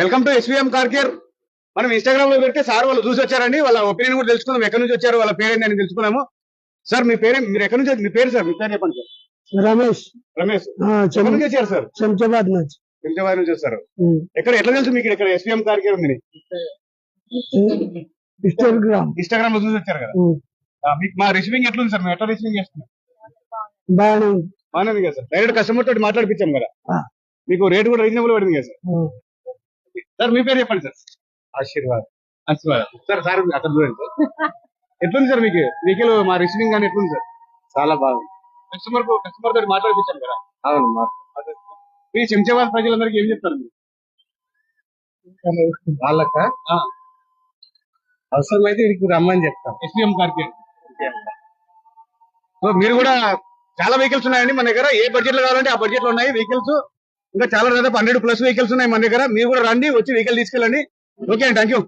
Welcome to SVM car care. మనం Instagram లో పెడితే సార్ వాళ్ళు చూసి వచ్చారండి. వాళ్ళ ఒపీనియన్ కూడా తెలుసుకున్నాం. ఎక్కడి నుంచి వచ్చారు, వాళ్ళ పేరు ఏంటని తెలుసుకున్నాము. సార్ మీ పేరు, మీరు ఎక్కడి నుంచి, మీ పేరు సార్, మీ పేరు చెప్పండి సార్. రమేష్. రమేష్ ఎక్కడి నుంచి వచ్చారు సార్? శంషాబాద్ నుంచి. శంషాబాద్ నుంచి వచ్చారు. ఎక్కడ, ఎట్లా తెలుసు మీకు ఇక్కడ ఎస్వీఎం కార్ కేర్ ఉంది? ఇన్స్టాగ్రామ్ లో చూసి వచ్చారు కదా. మీకు మా రిసీవింగ్ ఎట్లుంది సార్? మేము ఎట్లా రిసీవింగ్ చేస్తున్నాం? బాగానే ఉంది కదా సార్. డైరెక్ట్ కస్టమర్ తోటి మాట్లాడిపించాం కదా. మీకు రేట్ కూడా రీజనబుల్ పడింది కదా సార్. సార్ మీ పేరు చెప్పండి సార్. ఆశీర్వాద్. సార్ సార్ అక్కడ చూడండి సార్. ఎట్లుంది సార్ మీకు వెహికల్? మా రిసీవింగ్ కానీ ఎట్లుంది సార్? చాలా బాగుంది. కస్టమర్ తోటి మాట్లాడిపించాం కదా. అవును. మీ శంషాబాద్ ప్రజలందరికీ ఏం చెప్తారు మీరు? వాళ్ళక అవసరమైతే ఇక్కడికి రమ్మని చెప్తాం. SVM car care. సో మీరు కూడా, చాలా వెహికల్స్ ఉన్నాయండి మన దగ్గర. ఏ బడ్జెట్ లో కావాలంటే ఆ బడ్జెట్ లో ఉన్నాయి వెహికల్స్. ఇంకా చాలా దాదాపు 100+ వెహికల్స్ ఉన్నాయి మన దగ్గర. మీరు కూడా రండి, వచ్చి వెహికల్ తీసుకెళ్ళండి. ఓకే అండి, థ్యాంక్ యూ.